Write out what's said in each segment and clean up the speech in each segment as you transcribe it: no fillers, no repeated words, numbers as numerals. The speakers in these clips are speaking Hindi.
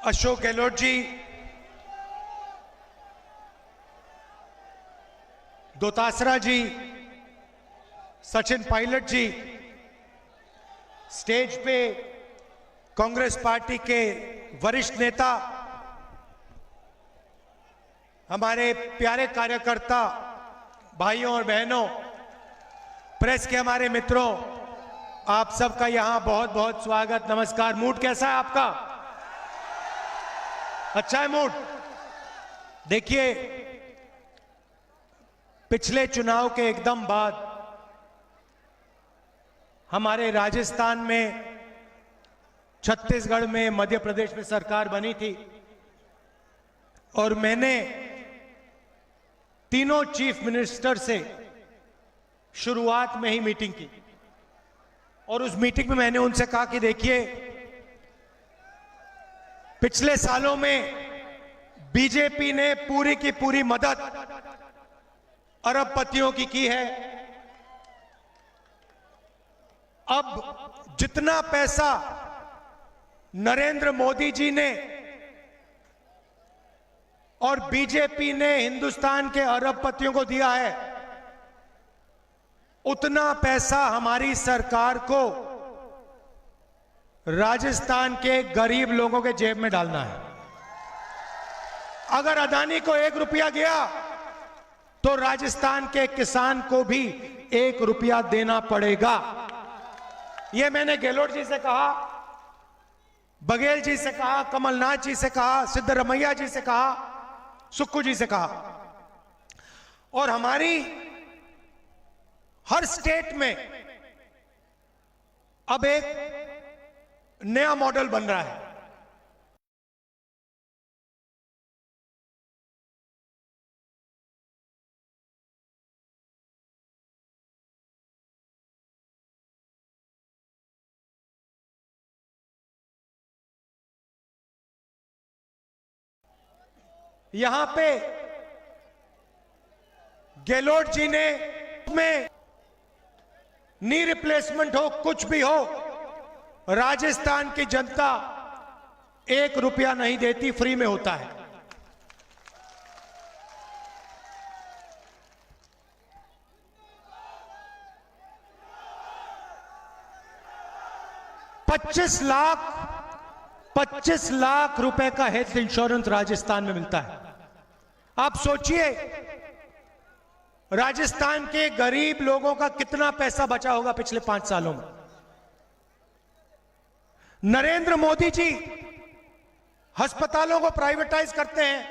अशोक गहलोत जी, दोतासरा जी, सचिन पायलट जी, स्टेज पे कांग्रेस पार्टी के वरिष्ठ नेता, हमारे प्यारे कार्यकर्ता भाइयों और बहनों, प्रेस के हमारे मित्रों, आप सबका यहां बहुत बहुत स्वागत। नमस्कार। मूड कैसा है आपका? अच्छा है मूड? देखिए, पिछले चुनाव के एकदम बाद हमारे राजस्थान में, छत्तीसगढ़ में, मध्य प्रदेश में सरकार बनी थी और मैंने तीनों चीफ मिनिस्टर से शुरुआत में ही मीटिंग की और उस मीटिंग में मैंने उनसे कहा कि देखिए, पिछले सालों में बीजेपी ने पूरी की पूरी मदद अरबपतियों की है। अब जितना पैसा नरेंद्र मोदी जी ने और बीजेपी ने हिंदुस्तान के अरबपतियों को दिया है, उतना पैसा हमारी सरकार को राजस्थान के गरीब लोगों के जेब में डालना है। अगर अदानी को 1 रुपया गया तो राजस्थान के किसान को भी 1 रुपया देना पड़ेगा। यह मैंने गहलोत जी से कहा, बघेल जी से कहा, कमलनाथ जी से कहा, सिद्धरमैया जी से कहा, सुक्खू जी से कहा। और हमारी हर स्टेट में अब एक नया मॉडल बन रहा है। यहां पे गहलोत जी ने में नी रिप्लेसमेंट हो, कुछ भी हो, राजस्थान की जनता 1 रुपया नहीं देती, फ्री में होता है। पच्चीस लाख रुपए का हेल्थ इंश्योरेंस राजस्थान में मिलता है। आप सोचिए, राजस्थान के गरीब लोगों का कितना पैसा बचा होगा पिछले 5 सालों में। नरेंद्र मोदी जी अस्पतालों को प्राइवेटाइज करते हैं,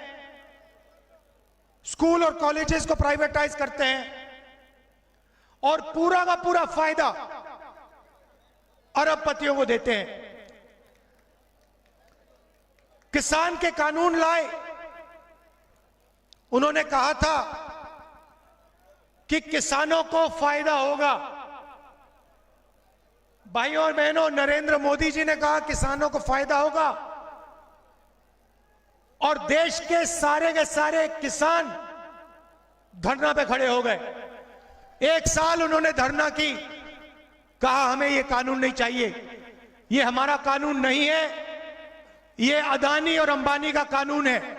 स्कूल और कॉलेजेस को प्राइवेटाइज करते हैं और पूरा का पूरा फायदा अरबपतियों को देते हैं। किसान के कानून लाए, उन्होंने कहा था कि किसानों को फायदा होगा। भाइयों और बहनों, नरेंद्र मोदी जी ने कहा किसानों को फायदा होगा और देश के सारे किसान धरना पे खड़े हो गए। 1 साल उन्होंने धरना की, कहा हमें यह कानून नहीं चाहिए, यह हमारा कानून नहीं है, यह अदानी और अंबानी का कानून है।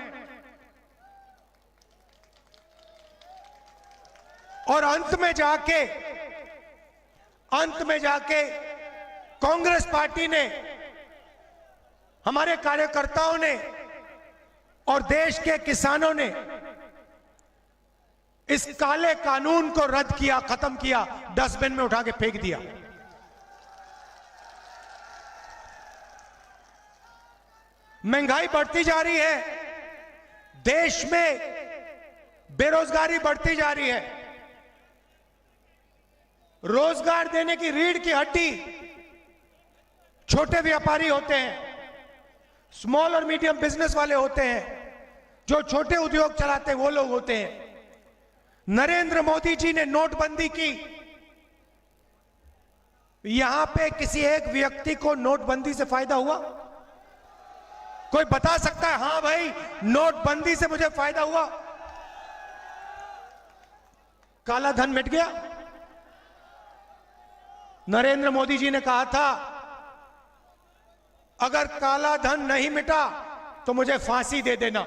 और अंत में जाके कांग्रेस पार्टी ने, हमारे कार्यकर्ताओं ने और देश के किसानों ने इस काले कानून को रद्द किया, खत्म किया, डस्टबिन में उठा के फेंक दिया। महंगाई बढ़ती जा रही है, देश में बेरोजगारी बढ़ती जा रही है। रोजगार देने की रीढ़ की हड्डी छोटे व्यापारी होते हैं, स्मॉल और मीडियम बिजनेस वाले होते हैं, जो छोटे उद्योग चलाते हैं, वो लोग होते हैं। नरेंद्र मोदी जी ने नोटबंदी की, यहां पे किसी एक व्यक्ति को नोटबंदी से फायदा हुआ? कोई बता सकता है? हां भाई, नोटबंदी से मुझे फायदा हुआ। काला धन मिट गया। नरेंद्र मोदी जी ने कहा था, अगर काला धन नहीं मिटा तो मुझे फांसी दे देना।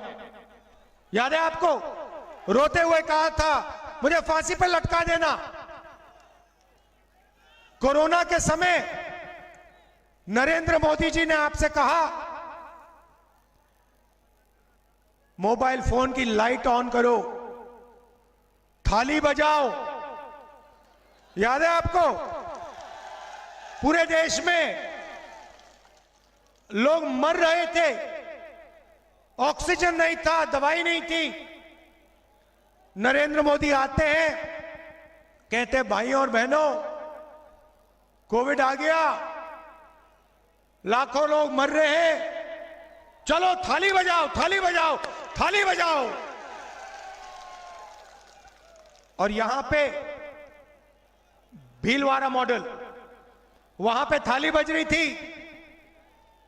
याद है आपको? रोते हुए कहा था मुझे फांसी पर लटका देना। कोरोना के समय नरेंद्र मोदी जी ने आपसे कहा मोबाइल फोन की लाइट ऑन करो, थाली बजाओ। याद है आपको? पूरे देश में लोग मर रहे थे, ऑक्सीजन नहीं था, दवाई नहीं थी। नरेंद्र मोदी आते हैं, कहते हैं भाइयों और बहनों कोविड आ गया, लाखों लोग मर रहे हैं, चलो थाली बजाओ, थाली बजाओ, थाली बजाओ। और यहां पे भीलवाड़ा मॉडल, वहां पे थाली बज रही थी।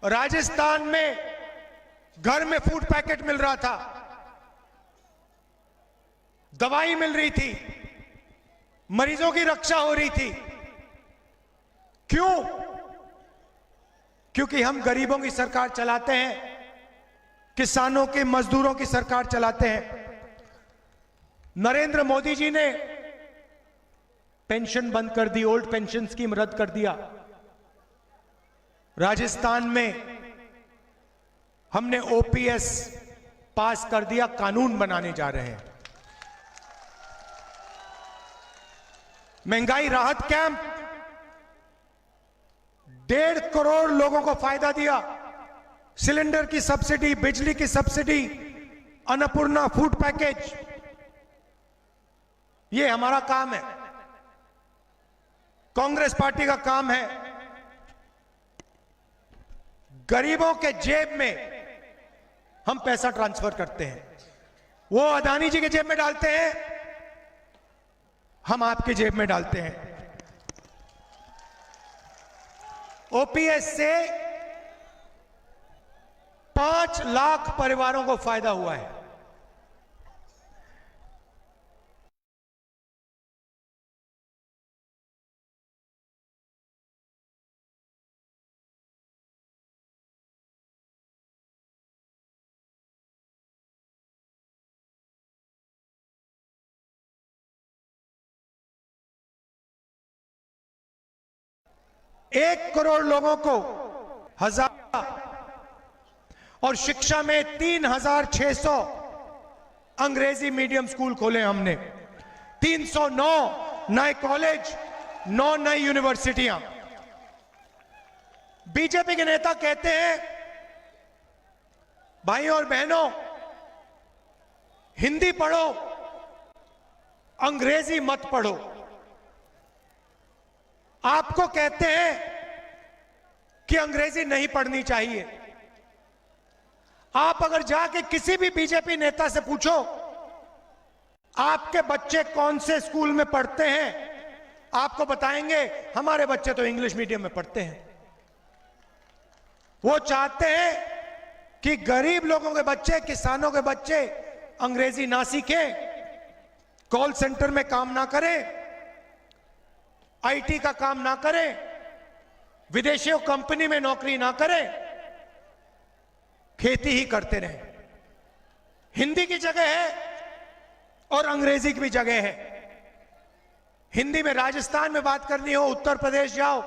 राजस्थान में घर में फूड पैकेट मिल रहा था, दवाई मिल रही थी, मरीजों की रक्षा हो रही थी। क्यों? क्योंकि हम गरीबों की सरकार चलाते हैं, किसानों के, मजदूरों की सरकार चलाते हैं। नरेंद्र मोदी जी ने पेंशन बंद कर दी, ओल्ड पेंशन स्कीम रद्द कर दिया। राजस्थान में हमने ओपीएस पास कर दिया, कानून बनाने जा रहे हैं। महंगाई राहत कैंप 1.5 करोड़ लोगों को फायदा दिया। सिलेंडर की सब्सिडी, बिजली की सब्सिडी, अन्नपूर्णा फूड पैकेज, ये हमारा काम है, कांग्रेस पार्टी का काम है। गरीबों के जेब में हम पैसा ट्रांसफर करते हैं, वो अदानी जी के जेब में डालते हैं, हम आपके जेब में डालते हैं। ओपीएस से 5 लाख परिवारों को फायदा हुआ है। एक करोड़ लोगों को 1000 और शिक्षा में 3600 अंग्रेजी मीडियम स्कूल खोले हमने, 309 नए कॉलेज, 9 नई यूनिवर्सिटियां। बीजेपी के नेता कहते हैं भाइयों और बहनों हिंदी पढ़ो, अंग्रेजी मत पढ़ो। आपको कहते हैं कि अंग्रेजी नहीं पढ़नी चाहिए। आप अगर जाके किसी भी बीजेपी नेता से पूछो आपके बच्चे कौन से स्कूल में पढ़ते हैं, आपको बताएंगे हमारे बच्चे तो इंग्लिश मीडियम में पढ़ते हैं। वो चाहते हैं कि गरीब लोगों के बच्चे, किसानों के बच्चे अंग्रेजी ना सीखें, कॉल सेंटर में काम ना करें, आईटी का काम ना करें, विदेशियों कंपनी में नौकरी ना करें, खेती ही करते रहें। हिंदी की जगह है और अंग्रेजी की भी जगह है। हिंदी में राजस्थान में बात करनी हो, उत्तर प्रदेश जाओ,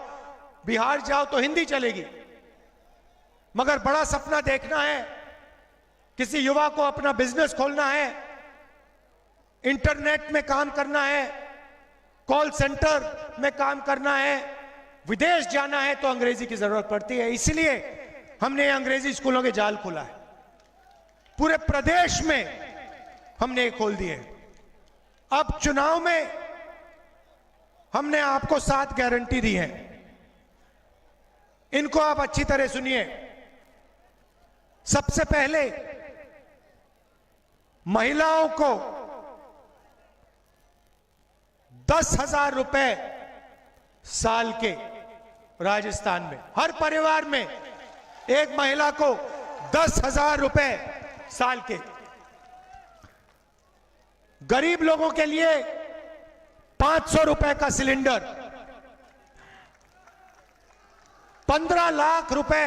बिहार जाओ तो हिंदी चलेगी। मगर बड़ा सपना देखना है, किसी युवा को अपना बिजनेस खोलना है, इंटरनेट में काम करना है, कॉल सेंटर में काम करना है, विदेश जाना है तो अंग्रेजी की जरूरत पड़ती है। इसलिए हमने अंग्रेजी स्कूलों के जाल खोला है, पूरे प्रदेश में हमने खोल दिए। अब चुनाव में हमने आपको 7 गारंटी दी है, इनको आप अच्छी तरह सुनिए। सबसे पहले महिलाओं को 10,000 रुपए साल के, राजस्थान में हर परिवार में एक महिला को 10,000 रुपए साल के। गरीब लोगों के लिए 500 रुपए का सिलेंडर, 15 लाख रुपए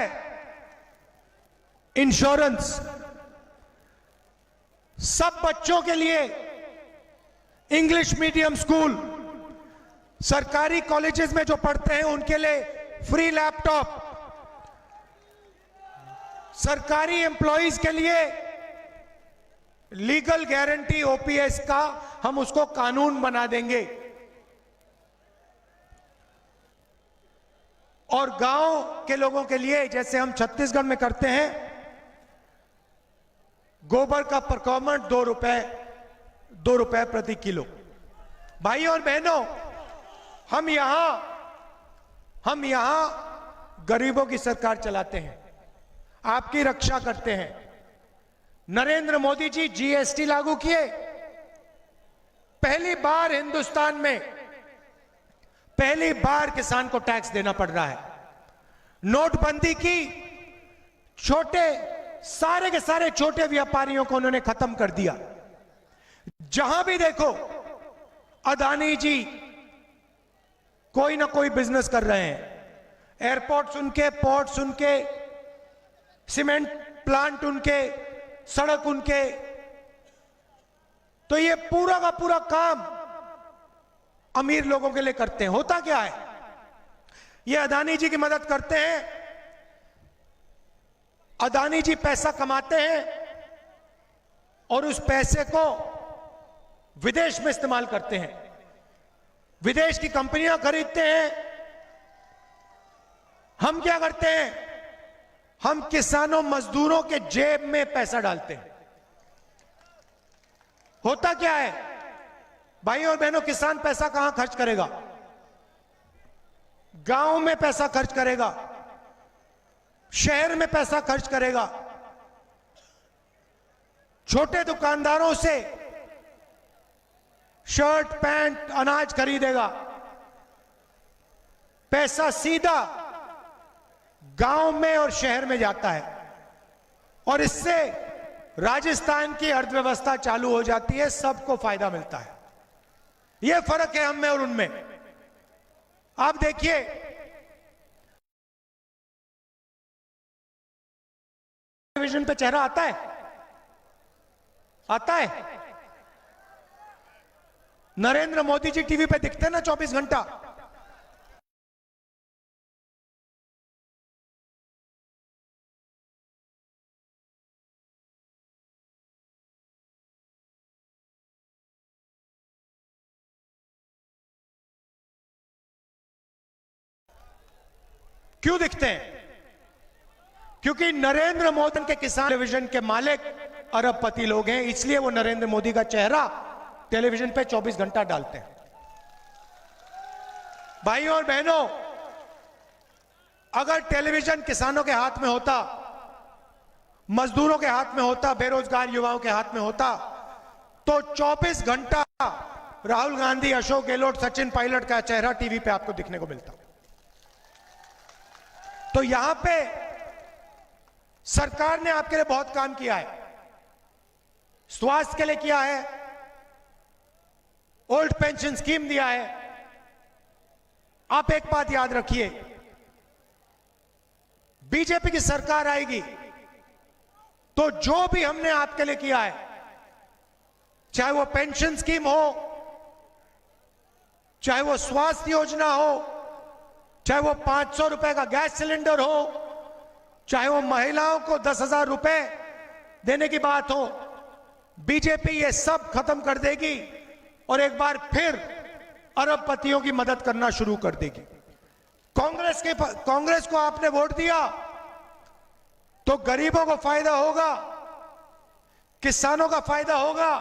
इंश्योरेंस, सब बच्चों के लिए इंग्लिश मीडियम स्कूल, सरकारी कॉलेजेस में जो पढ़ते हैं उनके लिए फ्री लैपटॉप, सरकारी एम्प्लॉइज के लिए लीगल गारंटी ओपीएस का हम उसको कानून बना देंगे। और गांव के लोगों के लिए, जैसे हम छत्तीसगढ़ में करते हैं, गोबर का प्रोक्योरमेंट 2 रुपए प्रति किलो। भाई और बहनों, हम यहां गरीबों की सरकार चलाते हैं, आपकी रक्षा करते हैं। नरेंद्र मोदी जी जीएसटी लागू किए, पहली बार हिंदुस्तान में पहली बार किसान को टैक्स देना पड़ रहा है। नोटबंदी की, सारे के सारे छोटे व्यापारियों को उन्होंने खत्म कर दिया। जहां भी देखो अदानी जी कोई ना कोई बिजनेस कर रहे हैं। एयरपोर्ट्स उनके, पोर्ट्स उनके, सीमेंट प्लांट उनके, सड़क उनके। तो ये पूरा का पूरा काम अमीर लोगों के लिए करते हैं। होता क्या है, ये अदानी जी की मदद करते हैं, अदानी जी पैसा कमाते हैं और उस पैसे को विदेश में इस्तेमाल करते हैं, विदेश की कंपनियां खरीदते हैं। हम क्या करते हैं, हम किसानों मजदूरों के जेब में पैसा डालते हैं। होता क्या है भाई और बहनों, किसान पैसा कहां खर्च करेगा? गांव में पैसा खर्च करेगा, शहर में पैसा खर्च करेगा, छोटे दुकानदारों से शर्ट पैंट अनाज खरीदेगा। पैसा सीधा गांव में और शहर में जाता है और इससे राजस्थान की अर्थव्यवस्था चालू हो जाती है, सबको फायदा मिलता है। यह फर्क है हम में और उनमें। आप देखिए, टेलीविजन पे चेहरा आता है, आता है। नरेंद्र मोदी जी टीवी पे दिखते हैं ना 24 घंटा। क्यों दिखते हैं? क्योंकि नरेंद्र मोदी के किसान टेलीविजन के मालिक अरबपति लोग हैं, इसलिए वो नरेंद्र मोदी का चेहरा टेलीविजन पे 24 घंटा डालते हैं। भाइयों और बहनों, अगर टेलीविजन किसानों के हाथ में होता, मजदूरों के हाथ में होता, बेरोजगार युवाओं के हाथ में होता, तो 24 घंटा राहुल गांधी, अशोक गहलोत, सचिन पायलट का चेहरा टीवी पे आपको दिखने को मिलता। तो यहां पे सरकार ने आपके लिए बहुत काम किया है, स्वास्थ्य के लिए किया है, ओल्ड पेंशन स्कीम दिया है। आप एक बात याद रखिए, बीजेपी की सरकार आएगी तो जो भी हमने आपके लिए किया है, चाहे वो पेंशन स्कीम हो, चाहे वो स्वास्थ्य योजना हो, चाहे वो 500 रुपए का गैस सिलेंडर हो, चाहे वो महिलाओं को 10,000 रुपए देने की बात हो, बीजेपी ये सब खत्म कर देगी और एक बार फिर अरबपतियों की मदद करना शुरू कर देगी। कांग्रेस को आपने वोट दिया तो गरीबों को फायदा होगा, किसानों का फायदा होगा,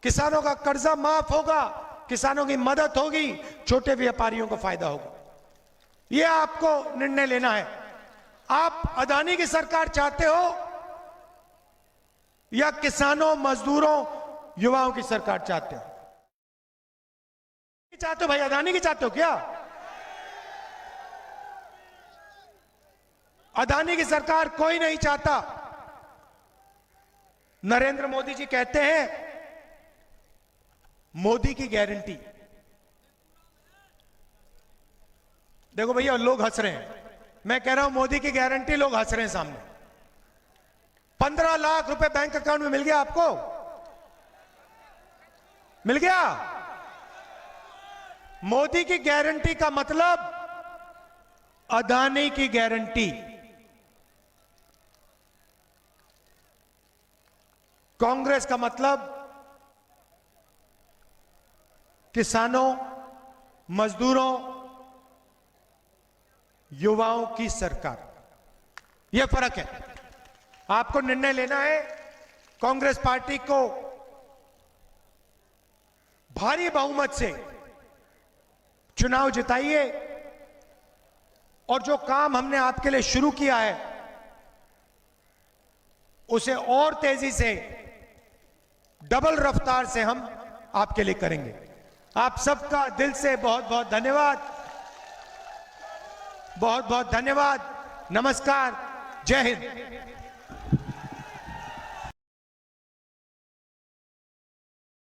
किसानों का कर्जा माफ होगा, किसानों की मदद होगी, छोटे व्यापारियों को फायदा होगा। यह आपको निर्णय लेना है। आप अदानी की सरकार चाहते हो या किसानों, मजदूरों, युवाओं की सरकार चाहते हो? चाहते हो भाई, अदानी की चाहते हो क्या? अदानी की सरकार कोई नहीं चाहता। नरेंद्र मोदी जी कहते हैं मोदी की गारंटी। देखो भैया, लोग हंस रहे हैं, मैं कह रहा हूं मोदी की गारंटी, लोग हंस रहे हैं सामने। 15 लाख रुपए बैंक अकाउंट में मिल गया आपको? मिल गया? मोदी की गारंटी का मतलब अदानी की गारंटी। कांग्रेस का मतलब किसानों, मजदूरों, युवाओं की सरकार। यह फर्क है। आपको निर्णय लेना है। कांग्रेस पार्टी को भारी बहुमत से चुनाव जिताइए और जो काम हमने आपके लिए शुरू किया है उसे और तेजी से, डबल रफ्तार से हम आपके लिए करेंगे। आप सबका दिल से बहुत बहुत धन्यवाद, बहुत बहुत धन्यवाद। नमस्कार, जय हिंद।